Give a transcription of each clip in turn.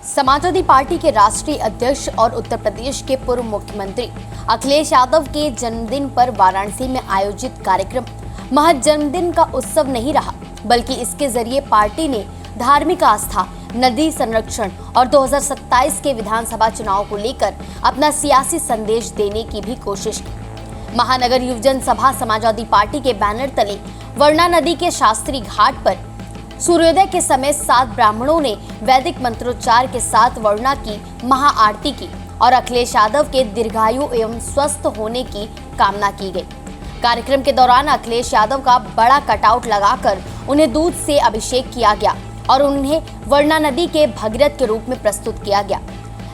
Samajwadi party के राष्ट्रीय अध्यक्ष और उत्तर प्रदेश के पूर्व मुख्यमंत्री अखिलेश यादव के जन्मदिन पर वाराणसी में आयोजित कार्यक्रम महज जन्मदिन का उत्सव नहीं रहा, बल्कि इसके जरिए पार्टी ने धार्मिक आस्था, नदी संरक्षण और 2027 के विधानसभा चुनाव को लेकर अपना सियासी संदेश देने की भी कोशिश की। महानगर युवजन सभा समाजवादी पार्टी के बैनर तले वर्णा नदी के शास्त्री घाट पर सूर्योदय के समय 7 ब्राह्मणों ने वैदिक मंत्रोच्चार के साथ वर्णा की महाआरती की और अखिलेश यादव के दीर्घायु एवं स्वस्थ होने की कामना की गई। कार्यक्रम के दौरान अखिलेश यादव का बड़ा कटआउट लगाकर उन्हें दूध से अभिषेक किया गया और उन्हें वर्णा नदी के भगीरथ के रूप में प्रस्तुत किया गया।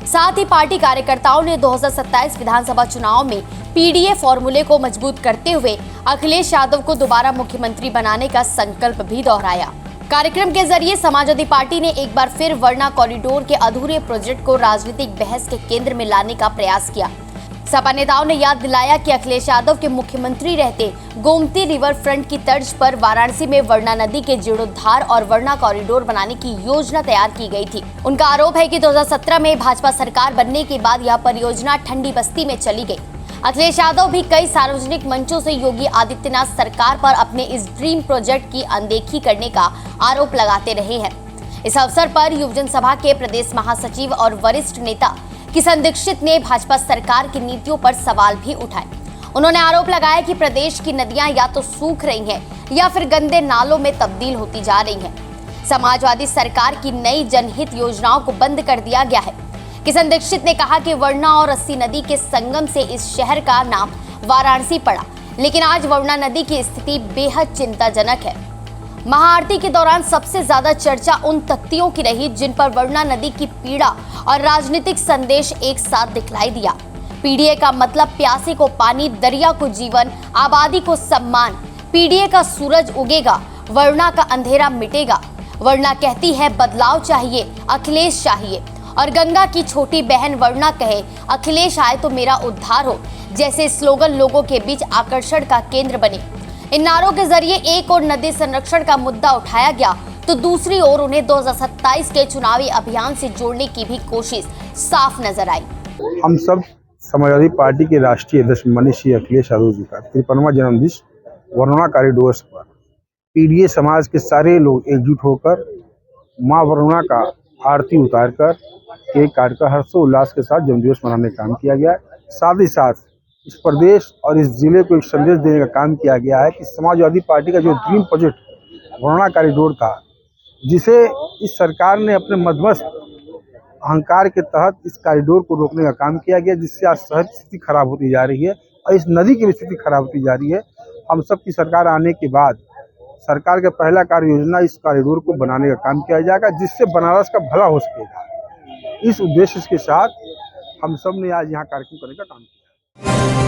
साथ ही पार्टी कार्यकर्ताओं ने 2027 विधानसभा चुनाव में पीडीए फॉर्मूले को मजबूत करते हुए अखिलेश यादव को दोबारा मुख्यमंत्री बनाने का संकल्प भी दोहराया। कार्यक्रम के जरिए समाजवादी पार्टी ने एक बार फिर वर्णा कॉरिडोर के अधूरे प्रोजेक्ट को राजनीतिक बहस के केंद्र में लाने का प्रयास किया। सपा नेताओं ने याद दिलाया कि अखिलेश यादव के मुख्यमंत्री रहते गोमती रिवर फ्रंट की तर्ज पर वाराणसी में वर्णा नदी के जीर्णोद्धार और वर्णा कॉरिडोर बनाने की योजना तैयार की गई थी। उनका आरोप है कि 2017 में भाजपा सरकार बनने के बाद यह परियोजना ठंडी बस्ती में चली गई। अखिलेश यादव भी कई सार्वजनिक मंचों से योगी आदित्यनाथ सरकार पर अपने इस ड्रीम प्रोजेक्ट की अनदेखी करने का आरोप लगाते रहे हैं। इस अवसर पर युवजन सभा के प्रदेश महासचिव और वरिष्ठ नेता किशन दीक्षित ने भाजपा सरकार की नीतियों पर सवाल भी उठाए। उन्होंने आरोप लगाया कि प्रदेश की नदियां या तो सूख रही हैं या फिर गंदे नालों में तब्दील होती जा रही हैं। समाजवादी सरकार की नई जनहित योजनाओं को बंद कर दिया गया है। किशन दीक्षित ने कहा कि वर्णा और अस्सी नदी के संगम से इस शहर का नाम वाराणसी पड़ा, लेकिन आज वर्णा नदी की स्थिति बेहद चिंताजनक है। महाआरती के दौरान सबसे ज्यादा चर्चा उन तख्तियों की रही जिन पर वर्णा नदी की पीड़ा और राजनीतिक संदेश एक साथ दिखलाई दिया। पीडीए का मतलब प्यासे को पानी, दरिया को जीवन, आबादी को सम्मान। पीडीए का सूरज उगेगा, वर्णा का अंधेरा मिटेगा। वर्णा कहती है बदलाव चाहिए, अखिलेश चाहिए। और गंगा की छोटी बहन वर्णा कहे अखिलेश आए तो मेरा उद्धार हो जैसे स्लोगन लोगों के बीच आकर्षण का केंद्र बने। इन नारों के जरिए एक और नदी संरक्षण का मुद्दा उठाया गया तो दूसरी ओर उन्हें 2027 के चुनावी अभियान से जोड़ने की भी कोशिश साफ नजर आई। हम सब समाजवादी पार्टी के राष्ट्रीय अध्यक्ष माननीय श्री अखिलेश यादव जी का 53वां जन्मदिन वर्णा कॉरिडोर पर पीडीए समाज के सारे लोग एकजुट होकर मां वर्णा का आरती उतारकर केक काटकर हर्षोल्लास के साथ जन्मदिवस मनाने का काम किया गया। साथ ही साथ इस प्रदेश और इस जिले को एक संदेश देने का काम किया गया है कि समाजवादी पार्टी का जो ड्रीम प्रोजेक्ट वर्णा कॉरिडोर था, जिसे इस सरकार ने अपने मध्यस्थ अहंकार के तहत इस कॉरिडोर को रोकने का काम किया गया, जिससे आज शहर की स्थिति खराब होती जा रही है और इस नदी की भी स्थिति खराब होती जा रही है। हम सब की सरकार आने के बाद सरकार का पहला कार्य योजना इस कॉरिडोर को बनाने का काम किया जाएगा, जिससे बनारस का भला हो सकेगा। इस उद्देश्य के साथ हम सब ने आज यहाँ कार्यक्रम करने का काम किया।